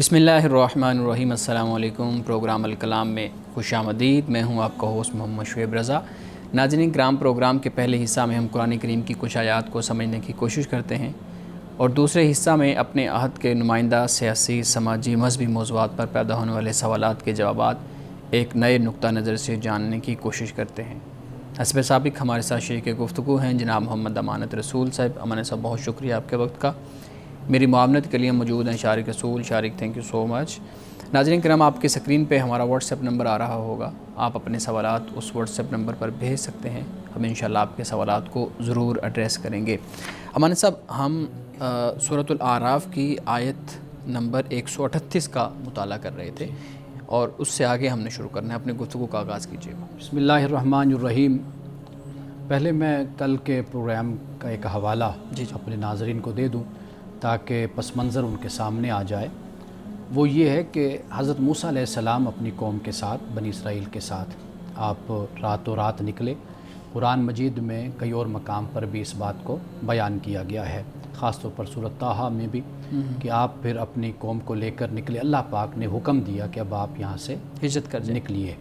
بسم اللہ الرحمن الرحیم۔ السلام علیکم۔ پروگرام الکلام میں خوش آمدید۔ میں ہوں آپ کا ہوسٹ محمد شعیب رضا۔ ناظرین کرام، پروگرام کے پہلے حصہ میں ہم قرآن کریم کی کچھ آیات کو سمجھنے کی کوشش کرتے ہیں اور دوسرے حصہ میں اپنے عہد کے نمائندہ سیاسی، سماجی، مذہبی موضوعات پر پیدا ہونے والے سوالات کے جوابات ایک نئے نقطہ نظر سے جاننے کی کوشش کرتے ہیں۔ حسب سابق ہمارے ساتھ شریک گفتگو ہیں جناب محمد امانت رسول صاحب۔ امانت صاحب، بہت شکریہ آپ کے وقت کا۔ میری معاونت کے لیے موجود ہیں شارق رسول۔ شارق، تھینک یو سو مچ۔ ناظرین کرام، آپ کی سکرین پہ ہمارا واٹس ایپ نمبر آ رہا ہوگا، آپ اپنے سوالات اس واٹس ایپ نمبر پر بھیج سکتے ہیں، ہم انشاءاللہ آپ کے سوالات کو ضرور ایڈریس کریں گے۔ امانت صاحب، ہم سورۃ الاعراف کی آیت نمبر 138 کا مطالعہ کر رہے تھے اور اس سے آگے ہم نے شروع کرنا ہے۔ اپنی گفتگو کا آغاز کیجیے۔ بسم اللہ الرحمن الرحیم۔ پہلے میں کل کے پروگرام کا ایک حوالہ اپنے ناظرین کو دے دوں تاکہ پس منظر ان کے سامنے آ جائے۔ وہ یہ ہے کہ حضرت موسیٰ علیہ السلام اپنی قوم کے ساتھ، بنی اسرائیل کے ساتھ آپ راتوں رات نکلے۔ قرآن مجید میں کئی اور مقام پر بھی اس بات کو بیان کیا گیا ہے، خاص طور پر سورۃ طٰہٰ میں بھی، کہ آپ پھر اپنی قوم کو لے کر نکلے۔ اللہ پاک نے حکم دیا کہ اب آپ یہاں سے ہجرت کر نکلیے،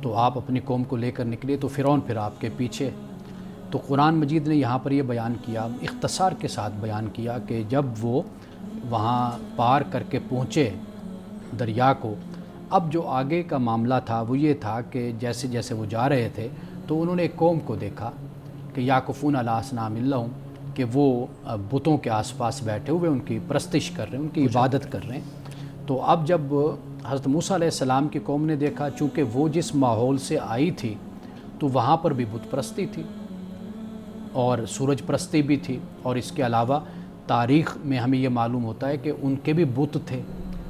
تو آپ اپنی قوم کو لے کر نکلیے، تو فرعون پھر آپ کے پیچھے۔ تو قرآن مجید نے یہاں پر یہ بیان کیا، اختصار کے ساتھ بیان کیا، کہ جب وہ وہاں پار کر کے پہنچے دریا کو، اب جو آگے کا معاملہ تھا وہ یہ تھا کہ جیسے جیسے وہ جا رہے تھے تو انہوں نے ایک قوم کو دیکھا کہ یعکفون علی اصنام لہم، کہ وہ بتوں کے آس پاس بیٹھے ہوئے ان کی پرستش کر رہے ہیں، ان کی عبادت کر رہے ہیں۔ تو اب جب حضرت موسیٰ علیہ السلام کی قوم نے دیکھا، چونکہ وہ جس ماحول سے آئی تھی تو وہاں پر بھی بت پرستی تھی اور سورج پرستی بھی تھی، اور اس کے علاوہ تاریخ میں ہمیں یہ معلوم ہوتا ہے کہ ان کے بھی بت تھے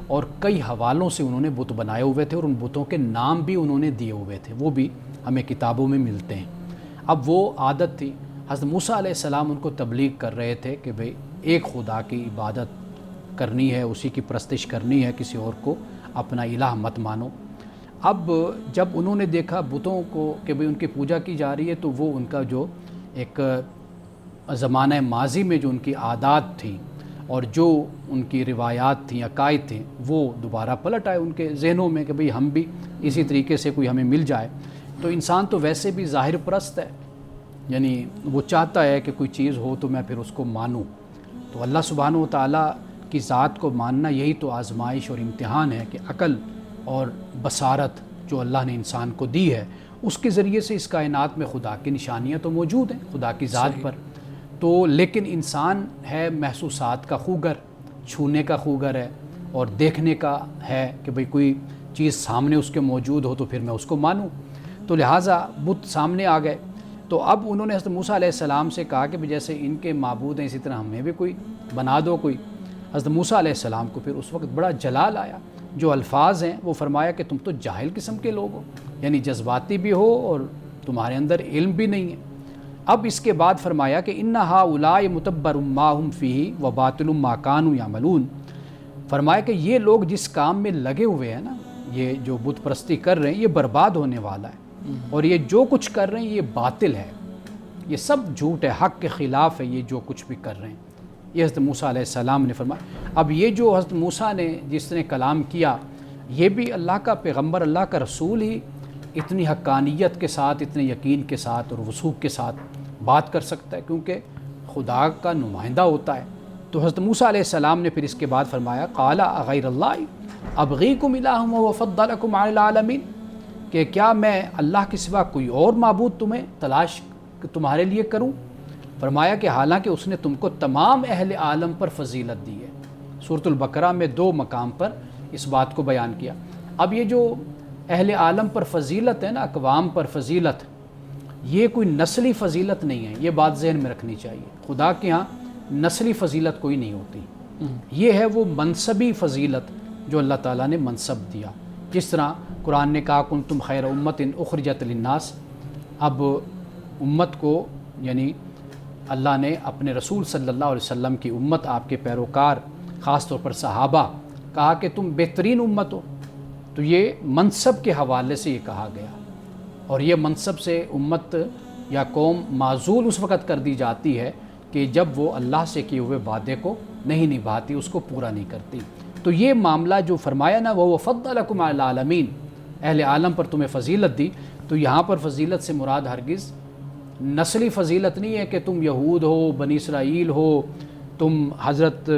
اور کئی حوالوں سے انہوں نے بت بنائے ہوئے تھے اور ان بتوں کے نام بھی انہوں نے دیے ہوئے تھے، وہ بھی ہمیں کتابوں میں ملتے ہیں۔ اب وہ عادت تھی، حضرت موسیٰ علیہ السلام ان کو تبلیغ کر رہے تھے کہ بھئی ایک خدا کی عبادت کرنی ہے، اسی کی پرستش کرنی ہے، کسی اور کو اپنا الہ مت مانو۔ اب جب انہوں نے دیکھا بتوں کو کہ بھئی ان کی پوجا کی جا رہی ہے، تو وہ ان کا جو ایک زمانہ ماضی میں جو ان کی عادات تھیں اور جو ان کی روایات تھیں، عقائد تھیں، وہ دوبارہ پلٹ آئے ان کے ذہنوں میں کہ بھئی ہم بھی اسی طریقے سے کوئی ہمیں مل جائے۔ تو انسان تو ویسے بھی ظاہر پرست ہے، یعنی وہ چاہتا ہے کہ کوئی چیز ہو تو میں پھر اس کو مانوں۔ تو اللہ سبحانہ و تعالیٰ کی ذات کو ماننا یہی تو آزمائش اور امتحان ہے کہ عقل اور بصارت جو اللہ نے انسان کو دی ہے، اس کے ذریعے سے اس کائنات میں خدا کی نشانیاں تو موجود ہیں، خدا کی ذات پر۔ تو لیکن انسان ہے محسوسات کا خوگر، چھونے کا خوگر ہے اور دیکھنے کا ہے کہ بھئی کوئی چیز سامنے اس کے موجود ہو تو پھر میں اس کو مانوں۔ تو لہٰذا بت سامنے آ گئے۔ تو اب انہوں نے حضرت موسیٰ علیہ السلام سے کہا کہ جیسے ان کے معبود ہیں اسی طرح ہمیں بھی کوئی بنا دو کوئی۔ حضرت موسیٰ علیہ السلام کو پھر اس وقت بڑا جلال آیا، جو الفاظ ہیں وہ فرمایا کہ تم تو جاہل قسم کے لوگ ہو، یعنی جذباتی بھی ہو اور تمہارے اندر علم بھی نہیں ہے۔ اب اس کے بعد فرمایا کہ ان ہؤلاء متبر ما هم فیہ وباطل ما کانوا یعملون۔ فرمایا کہ یہ لوگ جس کام میں لگے ہوئے ہیں نا، یہ جو بت پرستی کر رہے ہیں، یہ برباد ہونے والا ہے، اور یہ جو کچھ کر رہے ہیں یہ باطل ہے، یہ سب جھوٹ ہے، حق کے خلاف ہے یہ جو کچھ بھی کر رہے ہیں۔ یہ حضرت موسیٰ علیہ السلام نے فرمایا۔ اب یہ جو حضرت موسیٰ نے جس نے کلام کیا، یہ بھی اللہ کا پیغمبر، اللہ کا رسول ہی اتنی حقانیت کے ساتھ، اتنے یقین کے ساتھ اور وثوق کے ساتھ بات کر سکتا ہے، کیونکہ خدا کا نمائندہ ہوتا ہے۔ تو حضرت موسیٰ علیہ السلام نے پھر اس کے بعد فرمایا قال اغیر اللہ ابغیکم الہ وافضلکم علی العالمین، کہ کیا میں اللہ کے سوا کوئی اور معبود تمہیں تلاش تمہارے لیے کروں؟ فرمایا کہ حالانکہ اس نے تم کو تمام اہل عالم پر فضیلت دی ہے۔ سورۃ البقرہ میں 2 مقام پر اس بات کو بیان کیا۔ اب یہ جو اہل عالم پر فضیلت ہے نا، اقوام پر فضیلت، یہ کوئی نسلی فضیلت نہیں ہے، یہ بات ذہن میں رکھنی چاہیے۔ خدا کے ہاں نسلی فضیلت کوئی نہیں ہوتی، یہ ہے وہ منصبی فضیلت جو اللہ تعالیٰ نے منصب دیا۔ جس طرح قرآن نے کہا کنتم خیر امت اخرجت للناس، اب امت کو یعنی اللہ نے اپنے رسول صلی اللہ علیہ وسلم کی امت، آپ کے پیروکار، خاص طور پر صحابہ، کہا کہ تم بہترین امت ہو، تو یہ منصب کے حوالے سے یہ کہا گیا، اور یہ منصب سے امت یا قوم معزول اس وقت کر دی جاتی ہے کہ جب وہ اللہ سے کیے ہوئے وعدے کو نہیں نبھاتی، اس کو پورا نہیں کرتی۔ تو یہ معاملہ جو فرمایا نا وہ فضلکم علی العالمین، اہل عالم پر تمہیں فضیلت دی، تو یہاں پر فضیلت سے مراد ہرگز نسلی فضیلت نہیں ہے کہ تم یہود ہو، بنی اسرائیل ہو، تم حضرت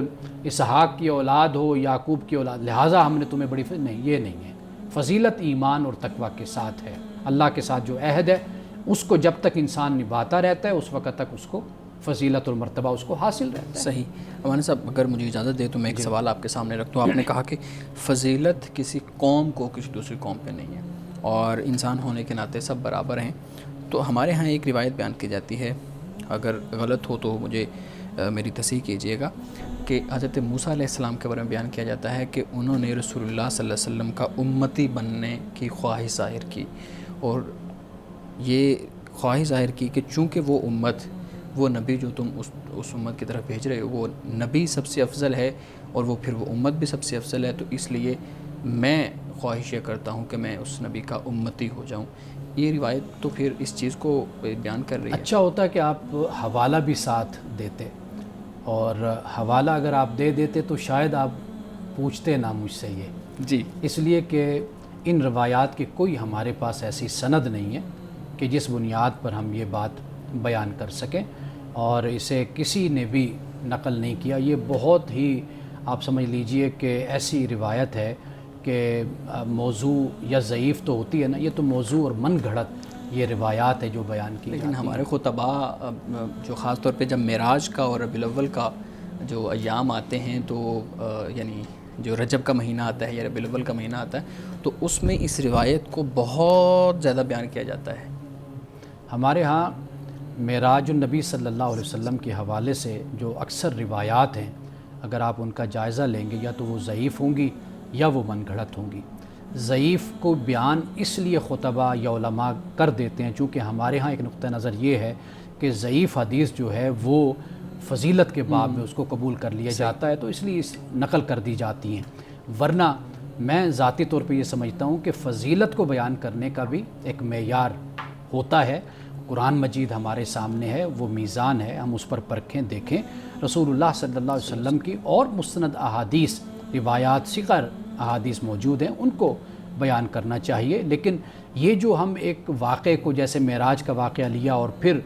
اسحاق کی اولاد ہو، یعقوب کی اولاد، لہٰذا ہم نے تمہیں بڑی نہیں، یہ نہیں ہے۔ فضیلت ایمان اور تقوی کے ساتھ ہے، اللہ کے ساتھ جو عہد ہے اس کو جب تک انسان نبھاتا رہتا ہے اس وقت تک اس کو فضیلت اور مرتبہ اس کو حاصل رہتا ہے۔ صحیح۔ مولانا صاحب اگر مجھے اجازت دے تو میں ایک سوال آپ کے سامنے رکھتا ہوں۔ آپ نے کہا کہ فضیلت کسی قوم کو کسی دوسری قوم پہ نہیں ہے اور انسان ہونے کے ناطے سب برابر ہیں، تو ہمارے ہاں ایک روایت بیان کی جاتی ہے، اگر غلط ہو تو مجھے میری تصحیح کیجیے گا، کہ حضرت موسیٰ علیہ السلام کے بارے میں بیان کیا جاتا ہے کہ انہوں نے رسول اللہ صلی اللہ علیہ وسلم کا امتی بننے کی خواہش ظاہر کی، اور یہ خواہش ظاہر کی کہ چونکہ وہ امت، وہ نبی جو تم اس امت کی طرف بھیج رہے ہو وہ نبی سب سے افضل ہے اور وہ پھر وہ امت بھی سب سے افضل ہے، تو اس لیے میں خواہش یہ کرتا ہوں کہ میں اس نبی کا امتی ہو جاؤں۔ یہ روایت تو پھر اس چیز کو بیان کر رہی ہے۔ اچھا ہوتا ہے کہ آپ حوالہ بھی ساتھ دیتے، اور حوالہ اگر آپ دے دیتے تو شاید آپ پوچھتے نہ مجھ سے یہ، جی، اس لیے کہ ان روایات کی کوئی ہمارے پاس ایسی سند نہیں ہے کہ جس بنیاد پر ہم یہ بات بیان کر سکیں، اور اسے کسی نے بھی نقل نہیں کیا۔ یہ بہت ہی آپ سمجھ لیجئے کہ ایسی روایت ہے کہ موضوع یا ضعیف تو ہوتی ہے نا، یہ تو موضوع اور من گھڑت یہ روایات ہے جو بیان کی لیکن ہمارے خطباء جو خاص طور پہ جب معراج کا اور ربیع الاول کا جو ایام آتے ہیں تو یعنی جو رجب کا مہینہ آتا ہے یا ربیع الاول کا مہینہ آتا ہے تو اس میں اس روایت کو بہت زیادہ بیان کیا جاتا ہے۔ ہمارے ہاں معراج النبی صلی اللہ علیہ وسلم کے حوالے سے جو اکثر روایات ہیں، اگر آپ ان کا جائزہ لیں گے یا تو وہ ضعیف ہوں گی یا وہ من گھڑت ہوں گی۔ ضعیف کو بیان اس لیے خطبہ یا علماء کر دیتے ہیں چونکہ ہمارے ہاں ایک نقطہ نظر یہ ہے کہ ضعیف حدیث جو ہے وہ فضیلت کے باب میں اس کو قبول کر لیا جاتا ہے، تو اس لیے نقل کر دی جاتی ہیں، ورنہ میں ذاتی طور پہ یہ سمجھتا ہوں کہ فضیلت کو بیان کرنے کا بھی ایک معیار ہوتا ہے۔ قرآن مجید ہمارے سامنے ہے، وہ میزان ہے، ہم اس پر پرکھیں دیکھیں۔ رسول اللہ صلی اللہ علیہ وسلم کی اور مستند احادیث، روایات، صغر احادیث موجود ہیں، ان کو بیان کرنا چاہیے۔ لیکن یہ جو ہم ایک واقعے کو جیسے معراج کا واقعہ لیا اور پھر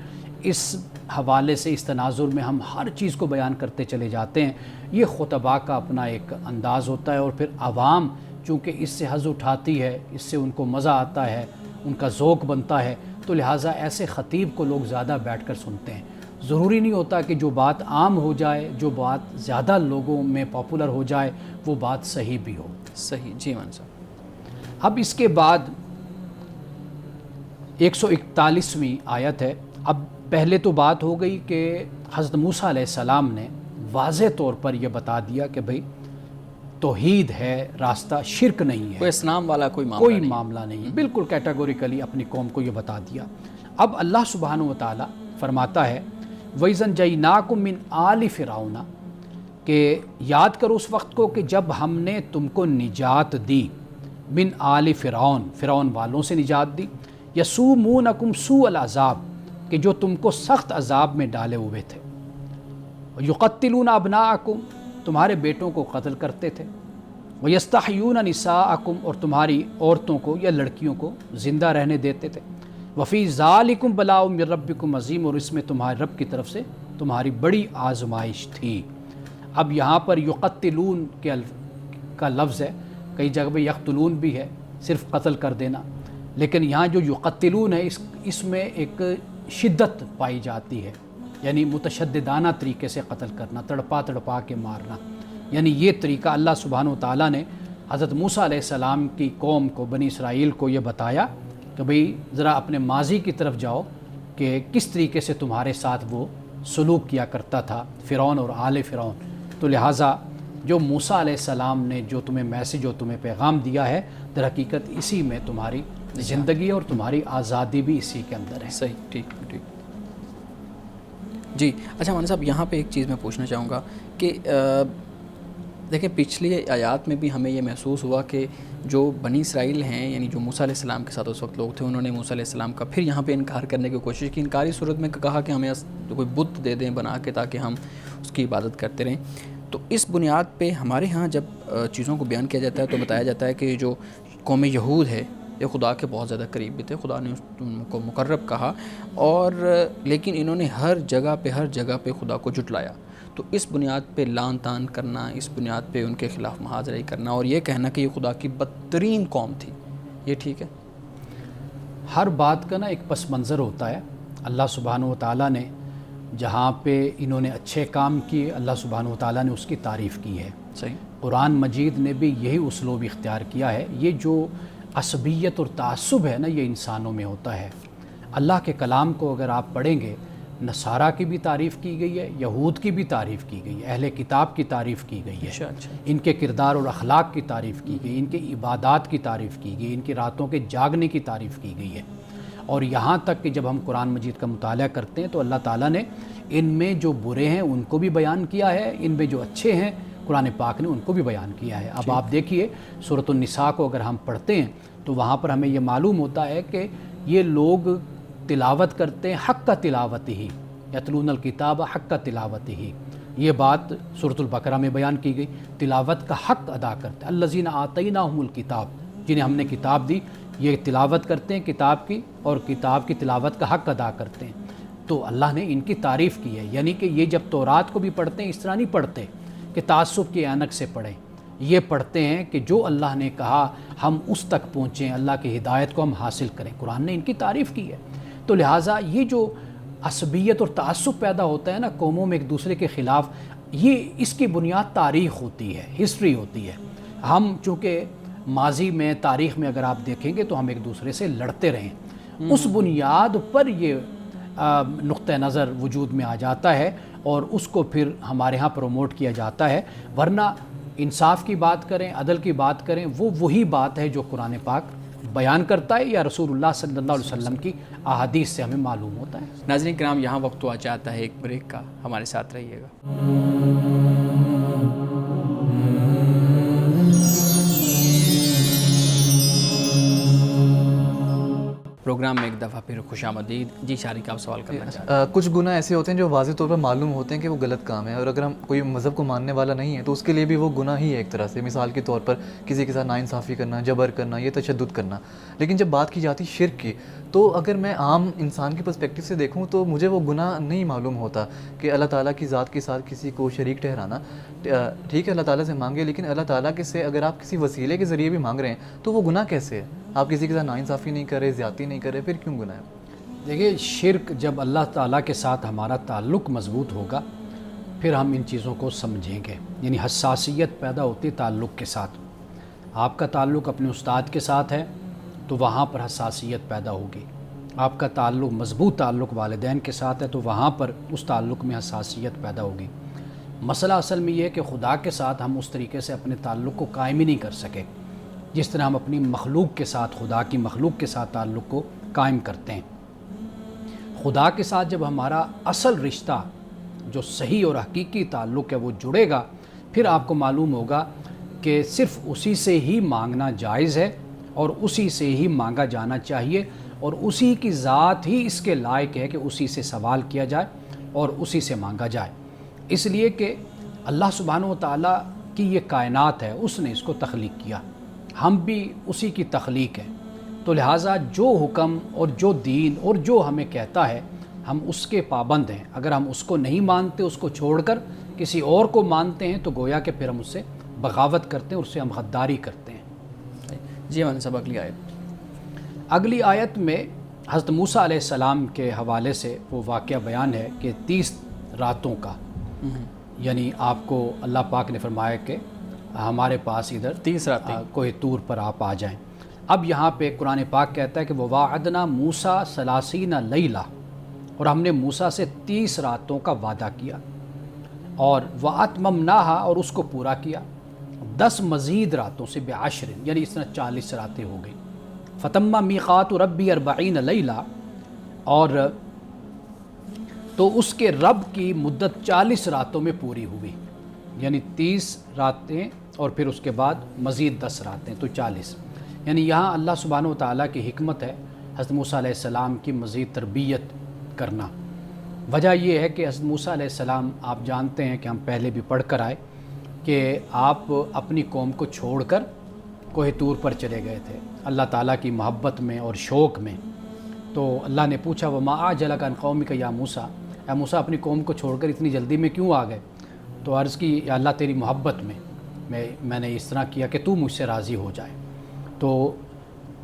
اس حوالے سے اس تناظر میں ہم ہر چیز کو بیان کرتے چلے جاتے ہیں، یہ خطباء کا اپنا ایک انداز ہوتا ہے، اور پھر عوام چونکہ اس سے حظ اٹھاتی ہے، اس سے ان کو مزہ آتا ہے، ان کا ذوق بنتا ہے، تو لہٰذا ایسے خطیب کو لوگ زیادہ بیٹھ کر سنتے ہیں۔ ضروری نہیں ہوتا کہ جو بات عام ہو جائے، جو بات زیادہ لوگوں میں پاپولر ہو جائے، وہ بات صحیح بھی ہو۔ صحیح، جی مان صاحب۔ اب اس کے بعد 141ویں آیت ہے۔ اب پہلے تو بات ہو گئی کہ حضرت موسیٰ علیہ السلام نے واضح طور پر یہ بتا دیا کہ بھئی توحید ہے راستہ، شرک نہیں ہے، کوئی اسلام والا کوئی معاملہ نہیں ہے، بالکل کیٹاگوریکلی اپنی قوم کو یہ بتا دیا۔ اب اللہ سبحانہ و تعالیٰ فرماتا ہے وَإِذْ أَنْجَيْنَاكُمْ مِنْ آلِ فِرْعَوْنَ، کہ یاد کرو اس وقت کو کہ جب ہم نے تم کو نجات دی، من آل فرعون، فرعون والوں سے نجات دی، یسومونکم سوء العذاب، کہ جو تم کو سخت عذاب میں ڈالے ہوئے تھے، یقتلون ابناءکم، تمہارے بیٹوں کو قتل کرتے تھے، ویستحیون نساءکم، اور تمہاری عورتوں کو یا لڑکیوں کو زندہ رہنے دیتے تھے، وفی ذالکم بلاء من ربکم عظیم، اور اس میں تمہارے رب کی طرف سے تمہاری بڑی آزمائش تھی۔ اب یہاں پر یقتلون کا لفظ ہے، کئی جگہ پہ یقتلون بھی ہے، صرف قتل کر دینا، لیکن یہاں جو یقتلون ہے اس میں ایک شدت پائی جاتی ہے، یعنی متشددانہ طریقے سے قتل کرنا، تڑپا تڑپا کے مارنا، یعنی یہ طریقہ اللہ سبحانہ و تعالیٰ نے حضرت موسیٰ علیہ السلام کی قوم کو، بنی اسرائیل کو یہ بتایا کہ بھئی ذرا اپنے ماضی کی طرف جاؤ کہ کس طریقے سے تمہارے ساتھ وہ سلوک کیا کرتا تھا فرعون اور آل فرعون۔ تو لہٰذا جو موسیٰ علیہ السلام نے جو تمہیں میسج اور تمہیں پیغام دیا ہے، در حقیقت اسی میں تمہاری زندگی اور تمہاری آزادی بھی اسی کے اندر ہے۔ صحیح، ٹھیک ٹھیک۔ جی اچھا مولانا صاحب، یہاں پہ ایک چیز میں پوچھنا چاہوں گا کہ دیکھیں پچھلی آیات میں بھی ہمیں یہ محسوس ہوا کہ جو بنی اسرائیل ہیں، یعنی جو موسیٰ علیہ السلام کے ساتھ اس وقت لوگ تھے، انہوں نے موسیٰ علیہ السلام کا پھر یہاں پہ انکار کرنے کی کوشش کی، انکاری صورت میں کہا کہ ہمیں کوئی بت دے دیں بنا کے تاکہ ہم اس کی عبادت کرتے رہیں۔ تو اس بنیاد پہ ہمارے ہاں جب چیزوں کو بیان کیا جاتا ہے تو بتایا جاتا ہے کہ جو قوم یہود ہے یہ خدا کے بہت زیادہ قریب بھی تھے، خدا نے ان کو مقرب کہا، اور لیکن انہوں نے ہر جگہ پہ خدا کو جھٹلایا. تو اس بنیاد پہ لان تان کرنا، اس بنیاد پہ ان کے خلاف محاذرے کرنا اور یہ کہنا کہ یہ خدا کی بدترین قوم تھی، یہ ٹھیک ہے؟ ہر بات کا نا ایک پس منظر ہوتا ہے. اللہ سبحانہ و تعالیٰ نے جہاں پہ انہوں نے اچھے کام کیے، اللہ سبحانہ و تعالیٰ نے اس کی تعریف کی ہے. صحیح. قرآن مجید نے بھی یہی اسلوب اختیار کیا ہے. یہ جو عصبیت اور تعصب ہے نا، یہ انسانوں میں ہوتا ہے. اللہ کے کلام کو اگر آپ پڑھیں گے، نصارہ کی بھی تعریف کی گئی ہے، یہود کی بھی تعریف کی گئی ہے، اہل کتاب کی تعریف کی گئی ہے. اچھا. ان کے کردار اور اخلاق کی تعریف کی گئی، ان کے عبادات کی تعریف کی گئی، ان کی راتوں کے جاگنے کی تعریف کی گئی ہے. اور یہاں تک کہ جب ہم قرآن مجید کا مطالعہ کرتے ہیں تو اللہ تعالیٰ نے ان میں جو برے ہیں ان کو بھی بیان کیا ہے، ان میں جو اچھے ہیں قرآن پاک نے ان کو بھی بیان کیا ہے. اب آپ دیکھیے سورۃ النساء کو اگر ہم پڑھتے ہیں تو وہاں پر ہمیں یہ معلوم ہوتا ہے کہ یہ لوگ تلاوت کرتے ہیں حق کا تلاوت ہی، یتلون الکتاب حق کا تلاوت ہی. یہ بات سورۃ البقرہ میں بیان کی گئی، تلاوت کا حق ادا کرتے ہیں. الذین آتیناہم الکتاب، جنہیں ہم نے کتاب دی، یہ تلاوت کرتے ہیں کتاب کی اور کتاب کی تلاوت کا حق ادا کرتے ہیں. تو اللہ نے ان کی تعریف کی ہے. یعنی کہ یہ جب تورات کو بھی پڑھتے ہیں اس طرح نہیں پڑھتے کہ تعصب کی عینک سے پڑھیں، یہ پڑھتے ہیں کہ جو اللہ نے کہا ہم اس تک پہنچیں، اللہ کی ہدایت کو ہم حاصل کریں. قرآن نے ان کی تعریف کی ہے. تو لہٰذا یہ جو عصبیت اور تعصب پیدا ہوتا ہے نا قوموں میں ایک دوسرے کے خلاف، یہ اس کی بنیاد تاریخ ہوتی ہے، ہسٹری ہوتی ہے. ہم چونکہ ماضی میں تاریخ میں اگر آپ دیکھیں گے تو ہم ایک دوسرے سے لڑتے رہے، اس بنیاد پر یہ نقطہ نظر وجود میں آ جاتا ہے اور اس کو پھر ہمارے ہاں پروموٹ کیا جاتا ہے. ورنہ انصاف کی بات کریں، عدل کی بات کریں، وہ وہی بات ہے جو قرآن پاک بیان کرتا ہے یا رسول اللہ صلی اللہ علیہ وسلم کی احادیث سے ہمیں معلوم ہوتا ہے. ناظرین کرام، یہاں وقت تو آ جاتا ہے ایک بریک کا، ہمارے ساتھ رہیے گا. پروگرام میں ایک دفعہ پھر خوش آمدید. جی شارق، آپ سوال کرنا چاہتے ہیں؟ کچھ گناہ ایسے ہوتے ہیں جو واضح طور پر معلوم ہوتے ہیں کہ وہ غلط کام ہے، اور اگر ہم کوئی مذہب کو ماننے والا نہیں ہے تو اس کے لیے بھی وہ گناہ ہی ہے ایک طرح سے. مثال کے طور پر کسی کے ساتھ ناانصافی کرنا، جبر کرنا، یہ تشدد کرنا. لیکن جب بات کی جاتی شرک کی، تو اگر میں عام انسان کے پرسپیکٹیو سے دیکھوں تو مجھے وہ گناہ نہیں معلوم ہوتا کہ اللہ تعالیٰ کی ذات کے ساتھ کسی کو شریک ٹھہرانا. ٹھیک ہے اللہ تعالیٰ سے مانگے، لیکن اللہ تعالیٰ کے سے اگر آپ کسی وسیلے کے ذریعے بھی مانگ رہے ہیں تو وہ گناہ کیسے ہے؟ آپ کسی کے ساتھ ناانصافی نہیں کر رہے، زیادتی نہیں کر رہے، پھر کیوں گناہ ہے؟ دیکھیے، شرک جب اللہ تعالیٰ کے ساتھ ہمارا تعلق مضبوط ہوگا پھر ہم ان چیزوں کو سمجھیں گے. یعنی حساسیت پیدا ہوتی ہے تعلق کے ساتھ. آپ کا تعلق اپنے استاد کے ساتھ ہے تو وہاں پر حساسیت پیدا ہوگی. آپ کا تعلق مضبوط تعلق والدین کے ساتھ ہے تو وہاں پر اس تعلق میں حساسیت پیدا ہوگی. مسئلہ اصل میں یہ ہے کہ خدا کے ساتھ ہم اس طریقے سے اپنے تعلق کو قائم ہی نہیں کر سکے جس طرح ہم اپنی مخلوق کے ساتھ، خدا کی مخلوق کے ساتھ تعلق کو قائم کرتے ہیں. خدا کے ساتھ جب ہمارا اصل رشتہ جو صحیح اور حقیقی تعلق ہے وہ جڑے گا، پھر آپ کو معلوم ہوگا کہ صرف اسی سے ہی مانگنا جائز ہے اور اسی سے ہی مانگا جانا چاہیے اور اسی کی ذات ہی اس کے لائق ہے کہ اسی سے سوال کیا جائے اور اسی سے مانگا جائے. اس لیے کہ اللہ سبحانہ و تعالیٰ کی یہ کائنات ہے، اس نے اس کو تخلیق کیا، ہم بھی اسی کی تخلیق ہیں. تو لہٰذا جو حکم اور جو دین اور جو ہمیں کہتا ہے ہم اس کے پابند ہیں. اگر ہم اس کو نہیں مانتے، اس کو چھوڑ کر کسی اور کو مانتے ہیں تو گویا کہ پھر ہم اس سے بغاوت کرتے ہیں، اس سے ہم غداری کرتے ہیں. جی مولانا صاحب، اگلی آیت. اگلی آیت میں حضرت موسیٰ علیہ السلام کے حوالے سے وہ واقعہ بیان ہے کہ 30 راتوں کا، یعنی آپ کو اللہ پاک نے فرمایا کہ ہمارے پاس ادھر 30 راتیں کوہ طور پر آپ آ جائیں. اب یہاں پہ قرآن پاک کہتا ہے کہ وَوَاعَدْنَا مُوسَىٰ 30 لیلہ، اور ہم نے موسیٰ سے 30 راتوں کا وعدہ کیا اور وَأَتْمَمْنَاهَا، اور اس کو پورا کیا 10 مزید راتوں سے ب10، یعنی اس طرح 40 راتیں ہو گئی. فَتَمَّ مِيقَاتُ رَبِّي 40 لیلہ، اور تو اس کے رب کی مدت 40 راتوں میں پوری ہوئی، یعنی 30 راتیں اور پھر اس کے بعد مزید 10 راتیں تو 40. یعنی یہاں اللہ سبحانہ و تعالیٰ کی حکمت ہے حضرت موسیٰ علیہ السلام کی مزید تربیت کرنا. وجہ یہ ہے کہ حضرت موسیٰ علیہ السلام، آپ جانتے ہیں کہ ہم پہلے بھی پڑھ کر آئے کہ آپ اپنی قوم کو چھوڑ کر کوہ طور پر چلے گئے تھے اللہ تعالیٰ کی محبت میں اور شوق میں۔ تو اللہ نے پوچھا وما اعجلک عن قومک یا موسیٰ، اے موسیٰ اپنی قوم کو چھوڑ کر اتنی جلدی میں کیوں آ گئے؟ تو عرض کی یا اللہ تیری محبت میں نے اس طرح کیا کہ تو مجھ سے راضی ہو جائے۔ تو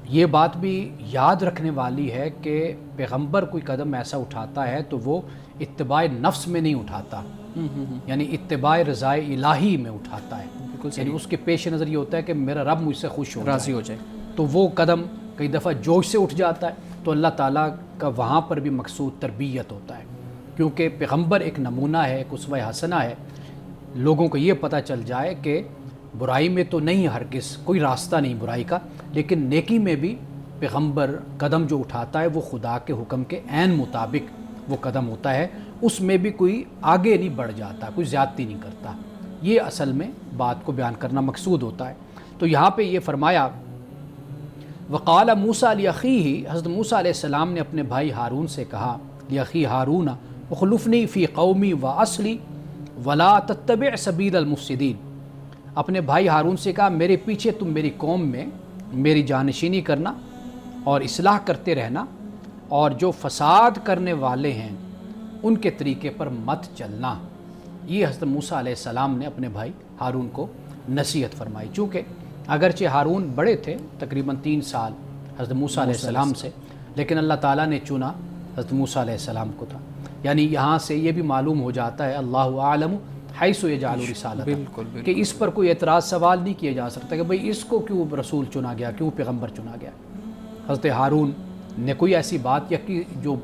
یہ بات بھی یاد رکھنے والی ہے کہ پیغمبر کوئی قدم ایسا اٹھاتا ہے تو وہ اتباع نفس میں نہیں اٹھاتا، یعنی اتباع رضائے الہی میں اٹھاتا ہے، یعنی اس کے پیش نظر یہ ہوتا ہے کہ میرا رب مجھ سے خوش راضی ہو جائے۔ تو وہ قدم کئی دفعہ جوش سے اٹھ جاتا ہے، تو اللہ تعالیٰ کا وہاں پر بھی مقصود تربیت ہوتا ہے، کیونکہ پیغمبر ایک نمونہ ہے، ایک اسوہ حسنہ ہے، لوگوں کو یہ پتہ چل جائے کہ برائی میں تو نہیں ہرگز کوئی راستہ نہیں برائی کا، لیکن نیکی میں بھی پیغمبر قدم جو اٹھاتا ہے وہ خدا کے حکم کے عین مطابق وہ قدم ہوتا ہے، اس میں بھی کوئی آگے نہیں بڑھ جاتا، کوئی زیادتی نہیں کرتا۔ یہ اصل میں بات کو بیان کرنا مقصود ہوتا ہے۔ تو یہاں پہ یہ فرمایا وقال موسیٰ لأخیہ، حضرت موسیٰ علیہ السلام نے اپنے بھائی ہارون سے کہا لأخی ہارون اخلفنی فی قومی واصلی ولا تتبع سبیل المفسدین، اپنے بھائی ہارون سے کہا میرے پیچھے تم میری قوم میں میری جانشینی کرنا اور اصلاح کرتے رہنا، اور جو فساد کرنے والے ہیں ان کے طریقے پر مت چلنا۔ یہ حضرت موسیٰ علیہ السلام نے اپنے بھائی ہارون کو نصیحت فرمائی، چونکہ اگرچہ ہارون بڑے تھے تقریباً 3 سال حضرت موسیٰ علیہ السلام سے، لیکن اللہ تعالیٰ نے چنا حضرت موسیٰ علیہ السلام کو تھا۔ یعنی یہاں سے یہ بھی معلوم ہو جاتا ہے اللہ اعلم حیث یجعل رسالتہ، بالکل کہ اس پر کوئی اعتراض سوال نہیں کیا جا سکتا کہ بھئی اس کو کیوں رسول چنا گیا، کیوں پیغمبر چنا گیا۔ حضرت ہارون نے کوئی ایسی بات یا کہ جو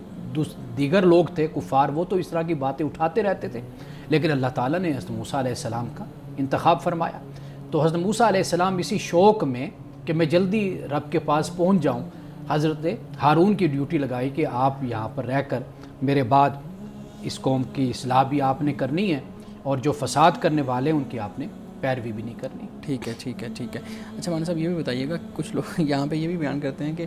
دیگر لوگ تھے کفار وہ تو اس طرح کی باتیں اٹھاتے رہتے تھے، لیکن اللہ تعالیٰ نے حضرت موسیٰ علیہ السلام کا انتخاب فرمایا۔ تو حضرت موسیٰ علیہ السلام اسی شوق میں کہ میں جلدی رب کے پاس پہنچ جاؤں، حضرت ہارون کی ڈیوٹی لگائی کہ آپ یہاں پر رہ کر میرے بعد اس قوم کی اصلاح بھی آپ نے کرنی ہے، اور جو فساد کرنے والے ہیں ان کی آپ نے پیروی بھی نہیں کرنی۔ ٹھیک ہے ٹھیک ہے ٹھیک ہے۔ اچھا مولانا صاحب یہ بھی بتائیے گا، کچھ لوگ یہاں پہ یہ بھی بیان کرتے ہیں کہ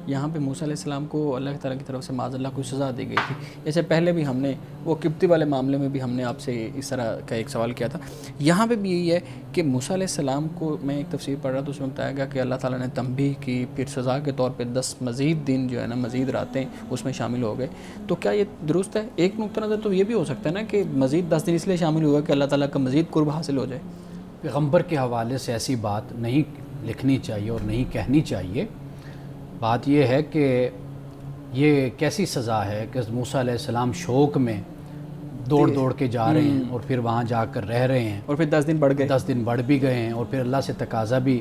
یہاں پہ موسیٰ علیہ السلام کو اللہ تعالیٰ کی طرف سے معاذ اللہ کوئی سزا دی گئی تھی، جیسے پہلے بھی ہم نے وہ قبطی والے معاملے میں بھی ہم نے آپ سے اس طرح کا ایک سوال کیا تھا، یہاں پہ بھی یہی ہے کہ موسیٰ علیہ السلام کو میں ایک تفسیر پڑھ رہا تو اس میں بتایا گیا کہ اللہ تعالیٰ نے تنبیہ کی، پھر سزا کے طور پہ 10 مزید دن جو ہے نا مزید راتیں اس میں شامل ہو گئے۔ تو کیا یہ درست ہے؟ ایک نقطہ نظر تو یہ بھی ہو سکتا ہے نا کہ مزید 10 دن اس لیے شامل ہوا کہ اللہ تعالیٰ کا مزید قرب حاصل ہو جائے۔ پیغمبر کے حوالے سے ایسی بات نہیں لکھنی چاہیے اور نہیں کہنی چاہیے۔ بات یہ ہے کہ یہ کیسی سزا ہے کہ موسیٰ علیہ السلام شوق میں دوڑ کے جا رہے ہیں اور پھر وہاں جا کر رہ رہے ہیں، اور پھر 10 دن بڑھ گئے، 10 دن بڑھ بھی گئے ہیں، اور پھر اللہ سے تقاضا بھی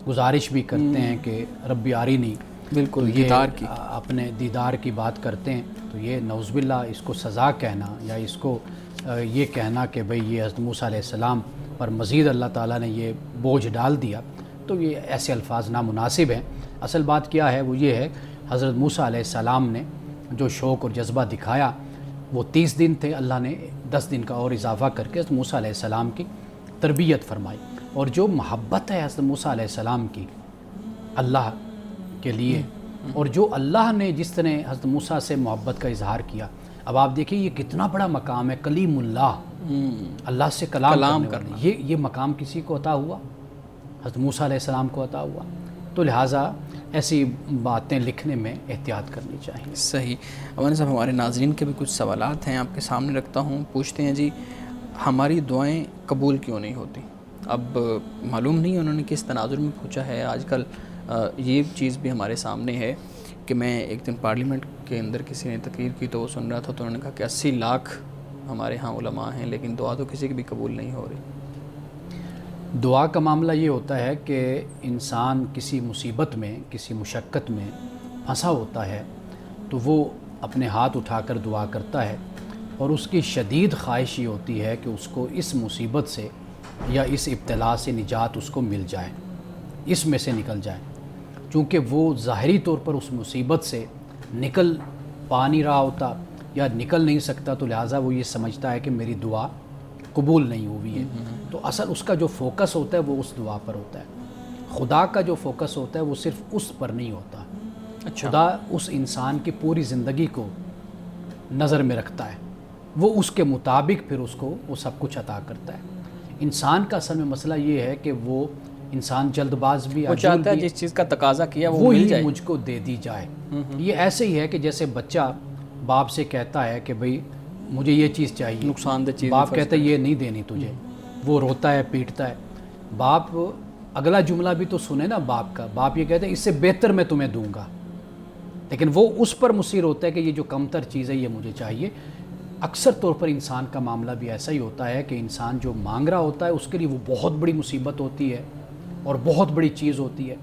گزارش بھی کرتے ہیں کہ رب آرینی، بالکل یہ دیدار کی، اپنے دیدار کی بات کرتے ہیں۔ تو یہ نعوذ باللہ اس کو سزا کہنا یا اس کو یہ کہنا کہ بھئی یہ حضرت موسیٰ علیہ السلام پر مزید اللہ تعالیٰ نے یہ بوجھ ڈال دیا، تو یہ ایسے الفاظ نامناسب ہیں۔ اصل بات کیا ہے وہ یہ ہے حضرت موسیٰ علیہ السلام نے جو شوق اور جذبہ دکھایا وہ 30 دن تھے، اللہ نے 10 دن کا اور اضافہ کر کے حضرت موسیٰ علیہ السلام کی تربیت فرمائی، اور جو محبت ہے حضرت موسیٰ علیہ السلام کی اللہ کے لیے، اور جو اللہ نے جس طرح حضرت موسیٰ سے محبت کا اظہار کیا، اب آپ دیکھیں یہ کتنا بڑا مقام ہے، کلیم اللہ، اللہ سے کلام کرنا، یہ مقام کسی کو عطا ہوا؟ حضرت موسیٰ علیہ السلام کو عطا ہوا۔ تو لہٰذا ایسی باتیں لکھنے میں احتیاط کرنی چاہیے۔ صحیح۔ مولانا صاحب ہمارے ناظرین کے بھی کچھ سوالات ہیں آپ کے سامنے رکھتا ہوں، پوچھتے ہیں جی ہماری دعائیں قبول کیوں نہیں ہوتی؟ اب معلوم نہیں انہوں نے کس تناظر میں پوچھا ہے، آج کل یہ چیز بھی ہمارے سامنے ہے کہ میں ایک دن پارلیمنٹ کے اندر کسی نے تقریر کی تو وہ سن رہا تھا، تو انہوں نے کہا کہ 80 لاکھ ہمارے ہاں علماء ہیں لیکن دعا تو کسی کی بھی قبول نہیں ہو رہی۔ دعا کا معاملہ یہ ہوتا ہے کہ انسان کسی مصیبت میں، کسی مشقت میں پھنسا ہوتا ہے تو وہ اپنے ہاتھ اٹھا کر دعا کرتا ہے، اور اس کی شدید خواہش یہ ہوتی ہے کہ اس کو اس مصیبت سے یا اس ابتلا سے نجات اس کو مل جائے، اس میں سے نکل جائے، چونکہ وہ ظاہری طور پر اس مصیبت سے نکل پا نہیں رہا ہوتا یا نکل نہیں سکتا، تو لہٰذا وہ یہ سمجھتا ہے کہ میری دعا قبول نہیں ہوئی ہے۔ تو اصل اس کا جو فوکس ہوتا ہے وہ اس دعا پر ہوتا ہے، خدا کا جو فوکس ہوتا ہے وہ صرف اس پر نہیں ہوتا۔ اچھا، خدا اس انسان کی پوری زندگی کو نظر میں رکھتا ہے، وہ اس کے مطابق پھر اس کو وہ سب کچھ عطا کرتا ہے۔ انسان کا اصل میں مسئلہ یہ ہے کہ وہ انسان جلد باز بھی وہ چاہتا ہے جس چیز کا تقاضا کیا وہ مل وہی جائے، مجھ کو دے دی جائے. یہ ایسے ہی ہے کہ جیسے بچہ باپ سے کہتا ہے کہ بھئی مجھے یہ چیز چاہیے، نقصان دہ چیز، باپ کہتا ہے یہ نہیں دینی تجھے، وہ روتا ہے پیٹتا ہے. باپ اگلا جملہ بھی تو سنے نا باپ کا، باپ یہ کہتا ہے اس سے بہتر میں تمہیں دوں گا، لیکن وہ اس پر مصر ہوتا ہے کہ یہ جو کمتر چیز ہے یہ مجھے چاہیے. اکثر طور پر انسان کا معاملہ بھی ایسا ہی ہوتا ہے کہ انسان جو مانگ رہا ہوتا ہے اس کے لیے وہ بہت بڑی مصیبت ہوتی ہے اور بہت بڑی چیز ہوتی ہے.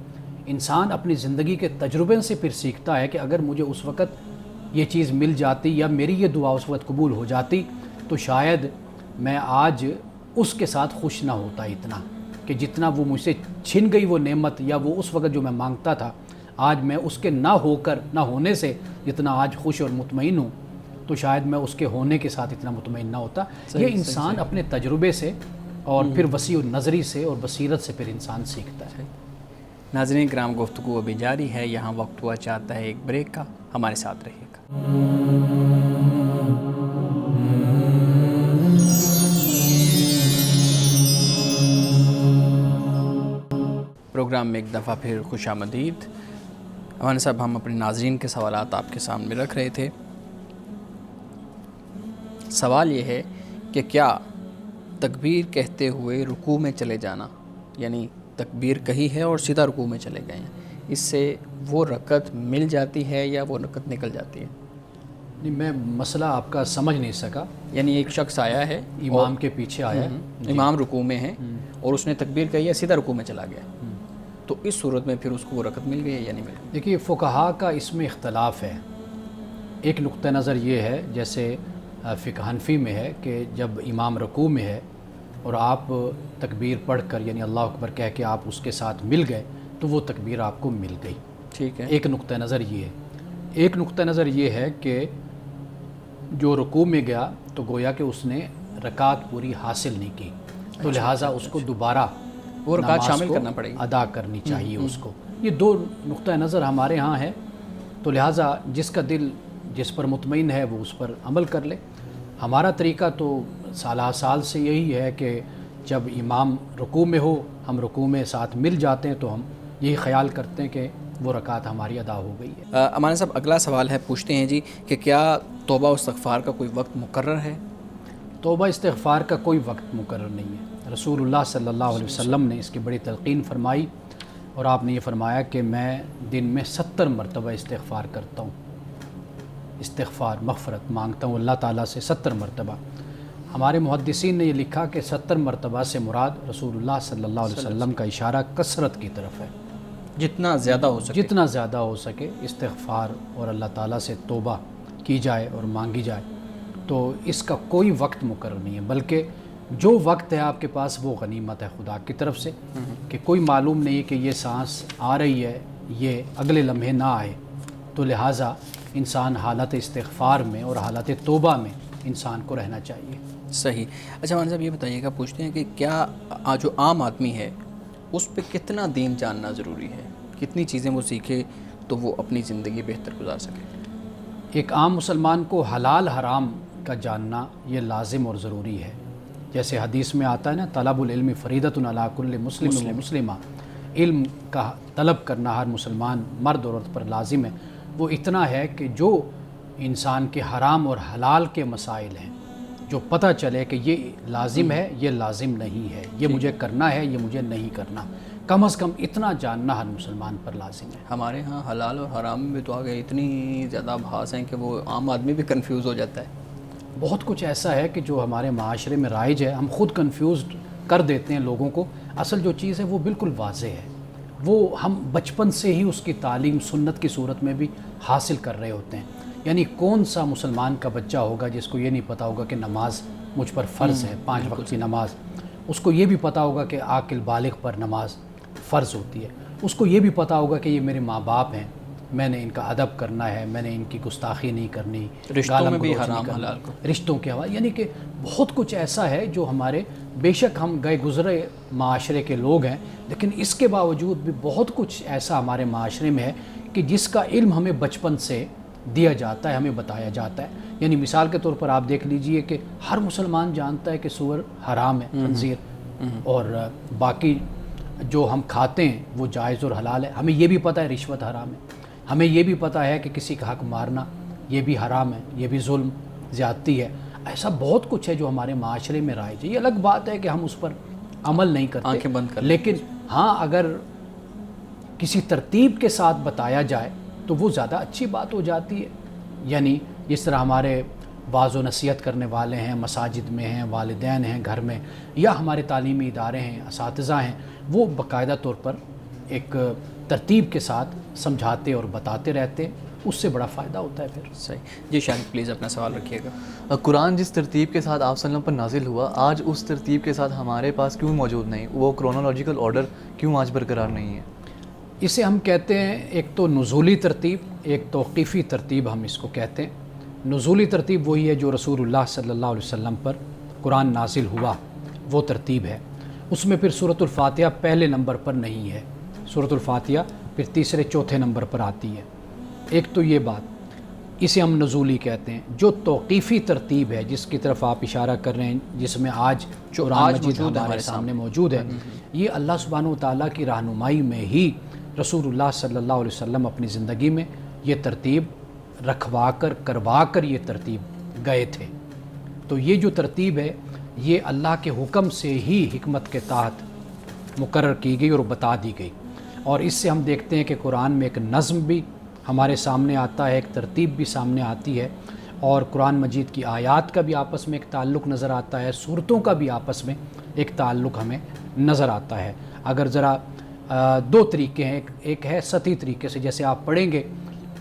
انسان اپنی زندگی کے تجربے سے پھر سیکھتا ہے کہ اگر مجھے اس وقت یہ چیز مل جاتی یا میری یہ دعا اس وقت قبول ہو جاتی تو شاید میں آج اس کے ساتھ خوش نہ ہوتا اتنا، کہ جتنا وہ مجھ سے چھن گئی وہ نعمت یا وہ اس وقت جو میں مانگتا تھا، آج میں اس کے نہ ہونے سے جتنا آج خوش اور مطمئن ہوں تو شاید میں اس کے ہونے کے ساتھ اتنا مطمئن نہ ہوتا. یہ انسان اپنے تجربے سے اور پھر وسیع النظری سے اور بصیرت سے پھر انسان سیکھتا ہے. ناظرین کرام، گفتگو ابھی جاری ہے، یہاں وقت ہوا چاہتا ہے ایک بریک کا، ہمارے ساتھ رہیے گا. پروگرام میں ایک دفعہ پھر خوش آمدید. ہمارے صاحب، ہم اپنے ناظرین کے سوالات آپ کے سامنے رکھ رہے تھے. سوال یہ ہے کہ کیا تکبیر کہتے ہوئے رکوع میں چلے جانا، یعنی تکبیر کہی ہے اور سیدھا رکوع میں چلے گئے ہیں، اس سے وہ رکعت مل جاتی ہے یا وہ رکعت نکل جاتی ہے؟ نہیں، میں مسئلہ آپ کا سمجھ نہیں سکا. یعنی ایک شخص آیا ہے، امام کے پیچھے آیا ہے، امام رکوع میں ہے اور اس نے تکبیر کہی ہے، سیدھا رکوع میں چلا گیا، تو اس صورت میں پھر اس کو وہ رکعت مل گئی ہے یا نہیں مل گئی؟ دیکھیے فقہا کا اس میں اختلاف ہے. ایک نقطہ نظر یہ ہے، جیسے فقہ حنفی میں ہے کہ جب امام رکوع میں ہے اور آپ تکبیر پڑھ کر یعنی اللہ اکبر کہہ کے آپ اس کے ساتھ مل گئے تو وہ تکبیر آپ کو مل گئی. ٹھیک ہے. ایک نقطہ نظر یہ ہے. ایک نقطہ نظر یہ ہے کہ جو رکوع میں گیا تو گویا کہ اس نے رکعت پوری حاصل نہیں کی، تو لہٰذا اس کو دوبارہ وہ رکعت نماز شامل کو کرنا پڑے گی، ادا کرنی چاہیے اس کو. یہ دو نقطہ نظر ہمارے ہاں ہے، تو لہٰذا جس کا دل جس پر مطمئن ہے وہ اس پر عمل کر لے. ہمارا طریقہ تو سال سے یہی ہے کہ جب امام رکوع میں ہو، ہم رکوع میں ساتھ مل جاتے ہیں تو ہم یہی خیال کرتے ہیں کہ وہ رکعت ہماری ادا ہو گئی ہے. امان صاحب، اگلا سوال ہے، پوچھتے ہیں جی کہ کیا توبہ و استغفار کا کوئی وقت مقرر ہے؟ توبہ استغفار کا کوئی وقت مقرر نہیں ہے. رسول اللہ صلی اللہ علیہ وسلم نے اس کی بڑی تلقین فرمائی اور آپ نے یہ فرمایا کہ میں دن میں 70 مرتبہ استغفار کرتا ہوں، استغفار مغفرت مانگتا ہوں اللہ تعالیٰ سے 70 مرتبہ. ہمارے محدثین نے یہ لکھا کہ 70 مرتبہ سے مراد رسول اللہ صلی اللہ علیہ وسلم کا اشارہ کثرت کی طرف ہے، جتنا زیادہ ہو سکے، جتنا زیادہ ہو سکے استغفار اور اللہ تعالیٰ سے توبہ کی جائے اور مانگی جائے. تو اس کا کوئی وقت مقرر نہیں ہے، بلکہ جو وقت ہے آپ کے پاس وہ غنیمت ہے خدا کی طرف سے، کہ کوئی معلوم نہیں کہ یہ سانس آ رہی ہے یہ اگلے لمحے نہ آئے. تو لہٰذا انسان حالت استغفار میں اور حالت توبہ میں انسان کو رہنا چاہیے. صحیح. اچھا مولانا صاحب، یہ بتائیے گا، پوچھتے ہیں کہ کیا جو عام آدمی ہے اس پہ کتنا دین جاننا ضروری ہے، کتنی چیزیں وہ سیکھے تو وہ اپنی زندگی بہتر گزار سکے؟ ایک عام مسلمان کو حلال حرام کا جاننا یہ لازم اور ضروری ہے. جیسے حدیث میں آتا ہے نا، طلب العلم فریضۃ علی کل مسلم و مسلمہ، علم کا طلب کرنا ہر مسلمان مرد اور عورت پر لازم ہے. وہ اتنا ہے کہ جو انسان کے حرام اور حلال کے مسائل ہیں جو پتہ چلے کہ یہ لازم ہے یہ لازم نہیں ہے، یہ مجھے کرنا ہے یہ مجھے نہیں کرنا، کم از کم اتنا جاننا ہر مسلمان پر لازم ہے. ہمارے ہاں حلال اور حرام میں تو آگے اتنی زیادہ بحث ہیں کہ وہ عام آدمی بھی کنفیوز ہو جاتا ہے. بہت کچھ ایسا ہے کہ جو ہمارے معاشرے میں رائج ہے، ہم خود کنفیوزڈ کر دیتے ہیں لوگوں کو. اصل جو چیز ہے وہ بالکل واضح ہے، وہ ہم بچپن سے ہی اس کی تعلیم سنت کی صورت میں بھی حاصل کر رہے ہوتے ہیں. یعنی کون سا مسلمان کا بچہ ہوگا جس کو یہ نہیں پتہ ہوگا کہ نماز مجھ پر فرض ہے، 5 وقت کی نماز. اس کو یہ بھی پتہ ہوگا کہ عاقل بالغ پر نماز فرض ہوتی ہے. اس کو یہ بھی پتہ ہوگا کہ یہ میرے ماں باپ ہیں، میں نے ان کا ادب کرنا ہے، میں نے ان کی گستاخی نہیں کرنی، رشتوں میں بھی حرام حلال کو، رشتوں کے حوالے. یعنی کہ بہت کچھ ایسا ہے جو ہمارے، بے شک ہم گئے گزرے معاشرے کے لوگ ہیں، لیکن اس کے باوجود بھی بہت کچھ ایسا ہمارے معاشرے میں ہے کہ جس کا علم ہمیں بچپن سے دیا جاتا ہے، ہمیں بتایا جاتا ہے. یعنی مثال کے طور پر آپ دیکھ لیجئے کہ ہر مسلمان جانتا ہے کہ سور حرام ہے، خنزیر اور باقی جو ہم کھاتے ہیں وہ جائز اور حلال ہے. ہمیں یہ بھی پتہ ہے رشوت حرام ہے, ہمیں یہ بھی پتہ ہے کہ کسی کا حق مارنا یہ بھی حرام ہے, یہ بھی ظلم زیادتی ہے. ایسا بہت کچھ ہے جو ہمارے معاشرے میں رائج ہے. یہ الگ بات ہے کہ ہم اس پر عمل نہیں کرتے, آنکھیں بند کر لیکن ہاں اگر کسی ترتیب کے ساتھ بتایا جائے تو وہ زیادہ اچھی بات ہو جاتی ہے. یعنی جس طرح ہمارے واعظ و نصیحت کرنے والے ہیں مساجد میں ہیں, والدین ہیں گھر میں, یا ہمارے تعلیمی ادارے ہیں, اساتذہ ہیں, وہ باقاعدہ طور پر ایک ترتیب کے ساتھ سمجھاتے اور بتاتے رہتے, اس سے بڑا فائدہ ہوتا ہے پھر. صحیح جی شاہد پلیز اپنا سوال رکھیے گا. قرآن جس ترتیب کے ساتھ آپ صلی اللہ علیہ وسلم پر نازل ہوا, آج اس ترتیب کے ساتھ ہمارے پاس کیوں موجود نہیں؟ وہ کرونالوجیکل آرڈر کیوں آج برقرار نہیں ہے؟ اسے ہم کہتے ہیں ایک تو نزولی ترتیب, ایک توقیفی ترتیب ہم اس کو کہتے ہیں. نزولی ترتیب وہی ہے جو رسول اللہ صلی اللہ علیہ وسلم پر قرآن نازل ہوا, وہ ترتیب ہے. اس میں پھر سورۃ الفاتحہ پہلے نمبر پر نہیں ہے, سورۃ الفاتحہ پھر تیسرے چوتھے نمبر پر آتی ہے. ایک تو یہ بات, اسے ہم نزولی کہتے ہیں. جو توقیفی ترتیب ہے جس کی طرف آپ اشارہ کر رہے ہیں, جس میں آج قرآن مجید ہمارے سامنے موجود ہے, یہ اللہ سبحانہ و تعالیٰ کی رہنمائی میں ہی رسول اللہ صلی اللہ علیہ وسلم اپنی زندگی میں یہ ترتیب رکھوا کر کروا کر یہ ترتیب گئے تھے. تو یہ جو ترتیب ہے یہ اللہ کے حکم سے ہی حکمت کے تحت مقرر کی گئی اور بتا دی گئی. اور اس سے ہم دیکھتے ہیں کہ قرآن میں ایک نظم بھی ہمارے سامنے آتا ہے, ایک ترتیب بھی سامنے آتی ہے, اور قرآن مجید کی آیات کا بھی آپس میں ایک تعلق نظر آتا ہے, صورتوں کا بھی آپس میں ایک تعلق ہمیں نظر آتا ہے. اگر ذرا دو طریقے ہیں, ایک ہے سطحی طریقے سے جیسے آپ پڑھیں گے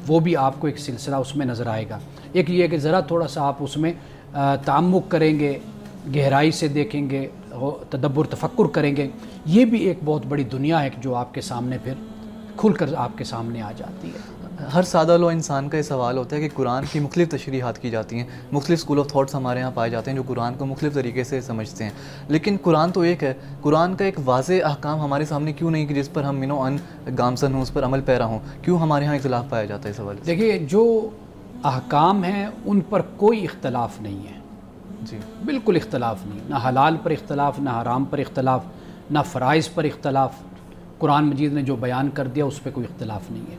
وہ بھی آپ کو ایک سلسلہ اس میں نظر آئے گا. ایک یہ کہ ذرا تھوڑا سا آپ اس میں تعمق کریں گے, گہرائی سے دیکھیں گے, تدبر تفکر کریں گے, یہ بھی ایک بہت بڑی دنیا ہے جو آپ کے سامنے پھر کھل کر آپ کے سامنے آ جاتی ہے. ہر سادہ لو انسان کا یہ سوال ہوتا ہے کہ قرآن کی مختلف تشریحات کی جاتی ہیں, مختلف اسکول آف تھاٹس ہمارے ہاں پائے جاتے ہیں جو قرآن کو مختلف طریقے سے سمجھتے ہیں, لیکن قرآن تو ایک ہے. قرآن کا ایک واضح احکام ہمارے سامنے کیوں نہیں کہ جس پر ہم گامزن ہوں, اس پر عمل پیرا ہوں؟ کیوں ہمارے ہاں اختلاف پایا جاتا ہے اس حوالے سے؟ دیکھیے جو احکام ہیں ان پر کوئی اختلاف نہیں ہے جی, بالکل اختلاف نہیں, نہ حلال پر اختلاف, نہ حرام پر اختلاف, نہ فرائض پر اختلاف. قرآن مجید نے جو بیان کر دیا اس پہ کوئی اختلاف نہیں ہے.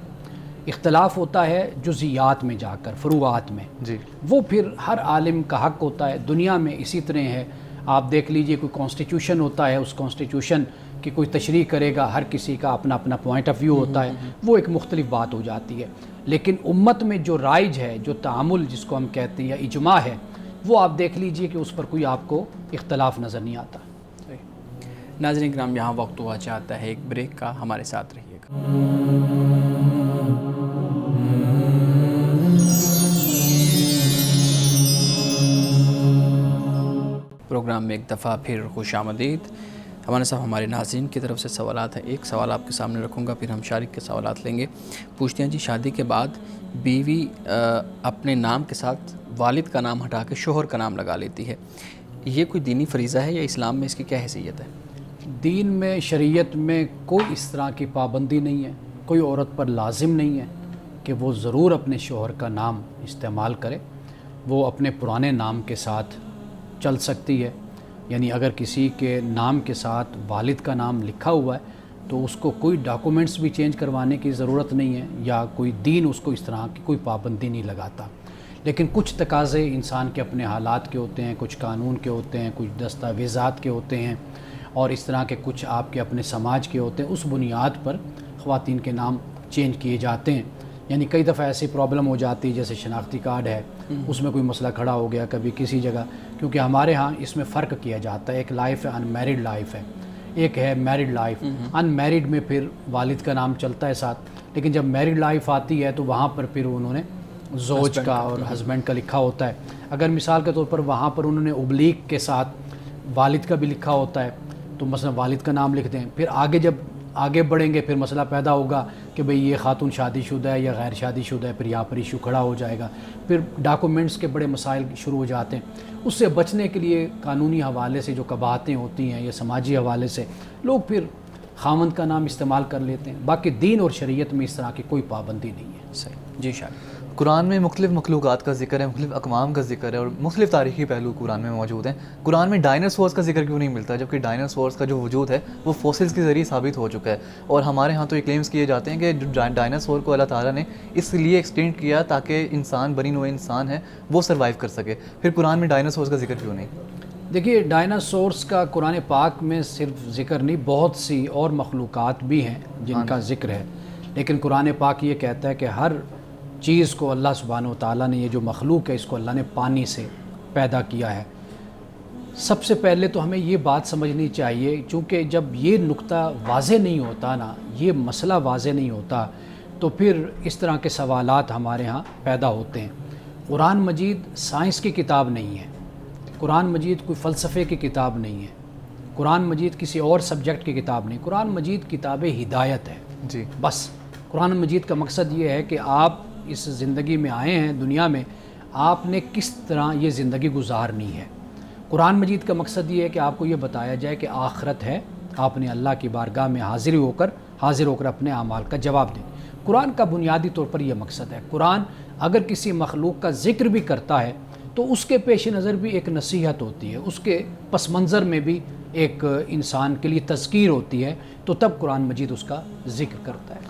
اختلاف ہوتا ہے جزیات میں جا کر, فروعات میں. جی, وہ پھر ہر عالم کا حق ہوتا ہے. دنیا میں اسی طرح ہے, آپ دیکھ لیجئے کوئی کانسٹیٹیوشن ہوتا ہے, اس کانسٹیٹیوشن کی کوئی تشریح کرے گا, ہر کسی کا اپنا اپنا پوائنٹ آف ویو ہوتا ہے, وہ ایک مختلف بات ہو جاتی ہے. لیکن امت میں جو رائج ہے, جو تعامل جس کو ہم کہتے ہیں یا اجماع ہے, وہ آپ دیکھ لیجئے کہ اس پر کوئی آپ کو اختلاف نظر نہیں آتا. ناظرین کرام یہاں وقت ہوا چاہتا ہے ایک بریک کا, ہمارے ساتھ رہیے گا. پروگرام میں ایک دفعہ پھر خوش آمدید. ہمارے صاحب ہمارے ناظرین کی طرف سے سوالات ہیں. ایک سوال آپ کے سامنے رکھوں گا, پھر ہم شارک کے سوالات لیں گے. پوچھتے ہیں جی, شادی کے بعد بیوی اپنے نام کے ساتھ والد کا نام ہٹا کے شوہر کا نام لگا لیتی ہے, یہ کوئی دینی فریضہ ہے یا اسلام میں اس کی کیا حیثیت ہے؟ دین میں, شریعت میں کوئی اس طرح کی پابندی نہیں ہے, کوئی عورت پر لازم نہیں ہے کہ وہ ضرور اپنے شوہر کا نام استعمال کرے. وہ اپنے پرانے نام کے ساتھ چل سکتی ہے. یعنی اگر کسی کے نام کے ساتھ والد کا نام لکھا ہوا ہے تو اس کو کوئی ڈاکومنٹس بھی چینج کروانے کی ضرورت نہیں ہے, یا کوئی دین اس کو اس طرح کی کوئی پابندی نہیں لگاتا. لیکن کچھ تقاضے انسان کے اپنے حالات کے ہوتے ہیں, کچھ قانون کے ہوتے ہیں, کچھ دستاویزات کے ہوتے ہیں, اور اس طرح کے کچھ آپ کے اپنے سماج کے ہوتے ہیں. اس بنیاد پر خواتین کے نام چینج کیے جاتے ہیں. یعنی کئی دفعہ ایسی پرابلم ہو جاتی ہے, جیسے شناختی کارڈ ہے, اس میں کوئی مسئلہ کھڑا ہو گیا کبھی کسی جگہ, کیونکہ ہمارے ہاں اس میں فرق کیا جاتا ہے. ایک لائف ہے, ان میرڈ لائف ہے, ایک ہے میرڈ لائف. ان میرڈ میں پھر والد کا نام چلتا ہے ساتھ, لیکن جب میرڈ لائف آتی ہے تو وہاں پر پھر انہوں نے زوج کا اور ہسبینڈ کا لکھا ہوتا ہے. اگر مثال کے طور پر وہاں پر انہوں نے ابلیغ کے ساتھ والد کا بھی لکھا ہوتا ہے تو مثلا والد کا نام لکھ دیں. پھر آگے جب آگے بڑھیں گے پھر مسئلہ پیدا ہوگا کہ بھئی یہ خاتون شادی شدہ ہے یا غیر شادی شدہ ہے, پھر یہاں پر ایشو کھڑا ہو جائے گا. پھر ڈاکومنٹس کے بڑے مسائل شروع ہو جاتے ہیں. اس سے بچنے کے لیے قانونی حوالے سے جو قباحتیں ہوتی ہیں یا سماجی حوالے سے لوگ پھر خاوند کا نام استعمال کر لیتے ہیں. باقی دین اور شریعت میں اس طرح کی کوئی پابندی نہیں ہے. صحیح. جی شاید قرآن میں مختلف مخلوقات کا ذکر ہے، مختلف اقوام کا ذکر ہے اور مختلف تاریخی پہلو قرآن میں موجود ہیں. قرآن میں ڈائناسورس کا ذکر کیوں نہیں ملتا، جبکہ ڈائناسورس کا جو وجود ہے وہ فوسلز کے ذریعے ثابت ہو چکا ہے. اور ہمارے ہاں تو یہ کلیمز کیے جاتے ہیں کہ جو ڈائناسور کو اللہ تعالیٰ نے اس لیے ایکسٹینڈ کیا تاکہ انسان، بنی نوع انسان ہے، وہ سروائیو کر سکے. پھر قرآن میں ڈائناسورس کا ذکر کیوں نہیں؟ دیکھیے ڈائناسورس کا قرآن پاک میں صرف ذکر نہیں، بہت سی اور مخلوقات بھی ہیں جن کا ذکر ہے، لیکن قرآن پاک یہ کہتا ہے کہ ہر چیز کو اللہ سبحانہ و تعالیٰ نے، یہ جو مخلوق ہے اس کو اللہ نے پانی سے پیدا کیا ہے. سب سے پہلے تو ہمیں یہ بات سمجھنی چاہیے، چونکہ جب یہ نقطہ واضح نہیں ہوتا نا، یہ مسئلہ واضح نہیں ہوتا، تو پھر اس طرح کے سوالات ہمارے ہاں پیدا ہوتے ہیں. قرآن مجید سائنس کی کتاب نہیں ہے، قرآن مجید کوئی فلسفے کی کتاب نہیں ہے، قرآن مجید کسی اور سبجیکٹ کی کتاب نہیں. قرآن مجید کتاب ہدایت ہے. جی بس قرآن مجید کا مقصد یہ ہے کہ آپ اس زندگی میں آئے ہیں دنیا میں، آپ نے کس طرح یہ زندگی گزارنی ہے. قرآن مجید کا مقصد یہ ہے کہ آپ کو یہ بتایا جائے کہ آخرت ہے، آپ نے اللہ کی بارگاہ میں حاضر ہو کر اپنے اعمال کا جواب دیں. قرآن کا بنیادی طور پر یہ مقصد ہے. قرآن اگر کسی مخلوق کا ذکر بھی کرتا ہے تو اس کے پیش نظر بھی ایک نصیحت ہوتی ہے، اس کے پس منظر میں بھی ایک انسان کے لیے تذکیر ہوتی ہے، تو تب قرآن مجید اس کا ذکر کرتا ہے.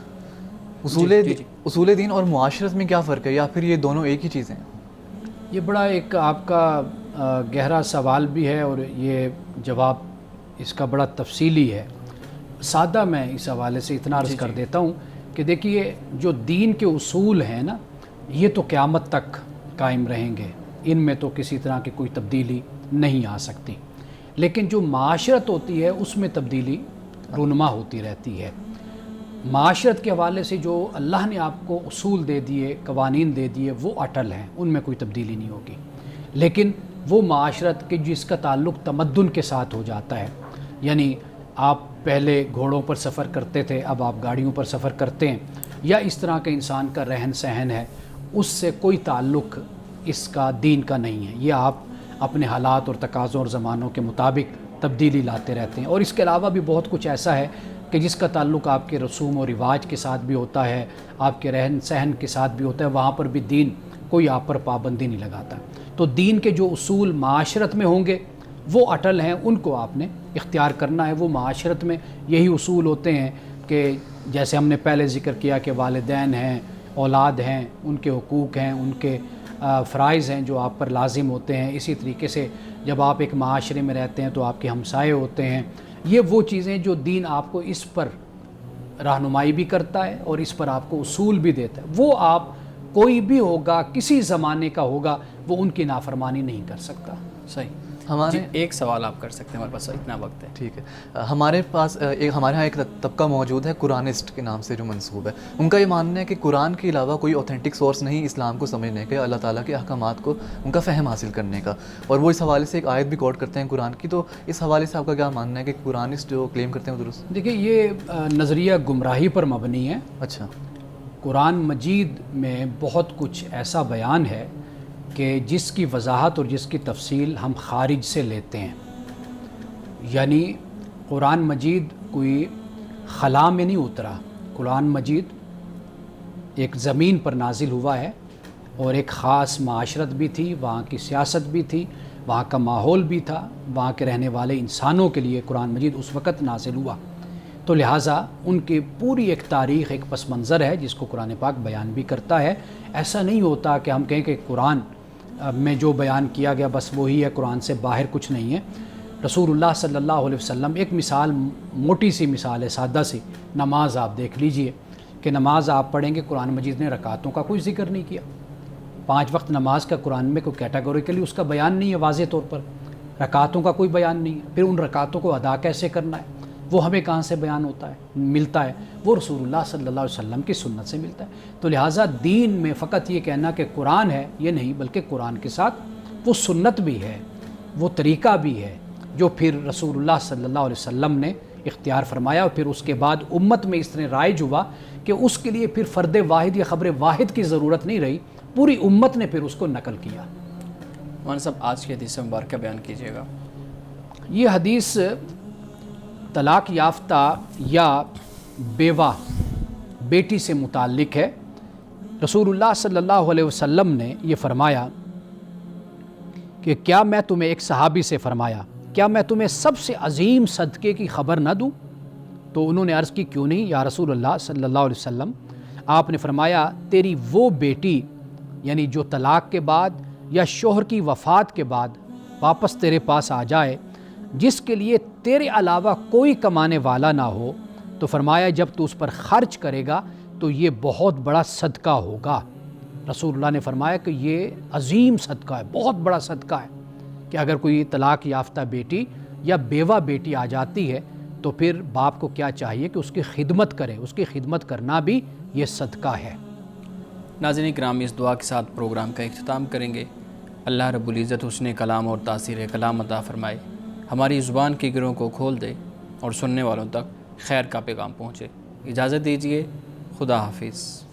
اصول دین اور معاشرت میں کیا فرق ہے، یا پھر یہ دونوں ایک ہی چیزیں ہیں؟ یہ بڑا ایک آپ کا گہرا سوال بھی ہے، اور یہ جواب اس کا بڑا تفصیلی ہے. سادہ میں اس حوالے سے اتنا عرض کر دیتا ہوں کہ دیکھیے جو دین کے اصول ہیں نا، یہ تو قیامت تک قائم رہیں گے، ان میں تو کسی طرح کی کوئی تبدیلی نہیں آ سکتی. لیکن جو معاشرت ہوتی ہے اس میں تبدیلی رونما ہوتی رہتی ہے. معاشرت کے حوالے سے جو اللہ نے آپ کو اصول دے دیے، قوانین دے دیے، وہ اٹل ہیں، ان میں کوئی تبدیلی نہیں ہوگی. لیکن وہ معاشرت کے جس کا تعلق تمدن کے ساتھ ہو جاتا ہے، یعنی آپ پہلے گھوڑوں پر سفر کرتے تھے، اب آپ گاڑیوں پر سفر کرتے ہیں، یا اس طرح کے انسان کا رہن سہن ہے، اس سے کوئی تعلق اس کا دین کا نہیں ہے. یہ آپ اپنے حالات اور تقاضوں اور زمانوں کے مطابق تبدیلی لاتے رہتے ہیں. اور اس کے علاوہ بھی بہت کچھ ایسا ہے کہ جس کا تعلق آپ کے رسوم و رواج کے ساتھ بھی ہوتا ہے، آپ کے رہن سہن کے ساتھ بھی ہوتا ہے، وہاں پر بھی دین کوئی آپ پر پابندی نہیں لگاتا. تو دین کے جو اصول معاشرت میں ہوں گے وہ اٹل ہیں، ان کو آپ نے اختیار کرنا ہے. وہ معاشرت میں یہی اصول ہوتے ہیں کہ جیسے ہم نے پہلے ذکر کیا کہ والدین ہیں، اولاد ہیں، ان کے حقوق ہیں، ان کے فرائض ہیں جو آپ پر لازم ہوتے ہیں. اسی طریقے سے جب آپ ایک معاشرے میں رہتے ہیں تو آپ کے ہمسائے ہوتے ہیں. یہ وہ چیزیں جو دین آپ کو اس پر رہنمائی بھی کرتا ہے اور اس پر آپ کو اصول بھی دیتا ہے. وہ آپ کوئی بھی ہوگا، کسی زمانے کا ہوگا، وہ ان کی نافرمانی نہیں کر سکتا. صحیح. ہمارے ایک سوال آپ کر سکتے ہیں، ہمارے پاس اتنا وقت ہے. ٹھیک ہے. ہمارے ہاں ایک طبقہ موجود ہے قرآنسٹ کے نام سے جو منسوب ہے. ان کا یہ ماننا ہے کہ قرآن کے علاوہ کوئی اوتھینٹک سورس نہیں اسلام کو سمجھنے کے، اللہ تعالیٰ کے احکامات کو ان کا فہم حاصل کرنے کا. اور وہ اس حوالے سے ایک آیت بھی کوٹ کرتے ہیں قرآن کی. تو اس حوالے سے آپ کا کیا ماننا ہے کہ قرآنسٹ جو کلیم کرتے ہیں وہ درست؟ دیکھیے یہ نظریہ گمراہی پر مبنی ہے. اچھا. قرآن مجید میں بہت کچھ ایسا بیان ہے کہ جس کی وضاحت اور جس کی تفصیل ہم خارج سے لیتے ہیں. یعنی قرآن مجید کوئی خلا میں نہیں اترا. قرآن مجید ایک زمین پر نازل ہوا ہے، اور ایک خاص معاشرت بھی تھی، وہاں کی سیاست بھی تھی، وہاں کا ماحول بھی تھا، وہاں کے رہنے والے انسانوں کے لیے قرآن مجید اس وقت نازل ہوا. تو لہٰذا ان کی پوری ایک تاریخ، ایک پس منظر ہے جس کو قرآن پاک بیان بھی کرتا ہے. ایسا نہیں ہوتا کہ ہم کہیں کہ قرآن میں جو بیان کیا گیا بس وہی ہے، قرآن سے باہر کچھ نہیں ہے. رسول اللہ صلی اللہ علیہ وسلم، ایک مثال، موٹی سی مثال ہے، سادہ سی. نماز آپ دیکھ لیجئے کہ نماز آپ پڑھیں گے، قرآن مجید نے رکعتوں کا کوئی ذکر نہیں کیا. 5 وقت نماز کا قرآن میں کوئی کیٹاگوریکلی اس کا بیان نہیں ہے واضح طور پر. رکعتوں کا کوئی بیان نہیں ہے. پھر ان رکعتوں کو ادا کیسے کرنا ہے وہ ہمیں کہاں سے بیان ہوتا ہے، ملتا ہے؟ وہ رسول اللہ صلی اللہ علیہ وسلم کی سنت سے ملتا ہے. تو لہٰذا دین میں فقط یہ کہنا کہ قرآن ہے یہ نہیں، بلکہ قرآن کے ساتھ وہ سنت بھی ہے، وہ طریقہ بھی ہے جو پھر رسول اللہ صلی اللہ علیہ وسلم نے اختیار فرمایا، اور پھر اس کے بعد امت میں اس طرح رائج ہوا کہ اس کے لیے پھر فرد واحد یا خبر واحد کی ضرورت نہیں رہی، پوری امت نے پھر اس کو نقل کیا. مولانا صاحب آج کی حدیث مبارکہ بیان کیجیے گا. یہ حدیث طلاق یافتہ یا بیوہ بیٹی سے متعلق ہے. رسول اللہ صلی اللہ علیہ وسلم نے یہ فرمایا کہ کیا میں تمہیں، ایک صحابی سے فرمایا، کیا میں تمہیں سب سے عظیم صدقے کی خبر نہ دوں؟ تو انہوں نے عرض کی کیوں نہیں یا رسول اللہ صلی اللہ علیہ وسلم؟ آپ نے فرمایا تیری وہ بیٹی، یعنی جو طلاق کے بعد یا شوہر کی وفات کے بعد واپس تیرے پاس آ جائے، جس کے لیے تیرے علاوہ کوئی کمانے والا نہ ہو، تو فرمایا جب تو اس پر خرچ کرے گا تو یہ بہت بڑا صدقہ ہوگا۔ رسول اللہ نے فرمایا کہ یہ عظیم صدقہ ہے، بہت بڑا صدقہ ہے کہ اگر کوئی طلاق یافتہ بیٹی یا بیوہ بیٹی آ جاتی ہے تو پھر باپ کو کیا چاہیے کہ اس کی خدمت کرے، اس کی خدمت کرنا بھی یہ صدقہ ہے۔ ناظرین کرام، اس دعا کے ساتھ پروگرام کا اختتام کریں گے۔ اللہ رب العزت حسن کلام اور تاثیر کلام عطا فرمائے، ہماری زبان کے گروں کو کھول دے اور سننے والوں تک خیر کا پیغام پہنچے۔ اجازت دیجیے، خدا حافظ۔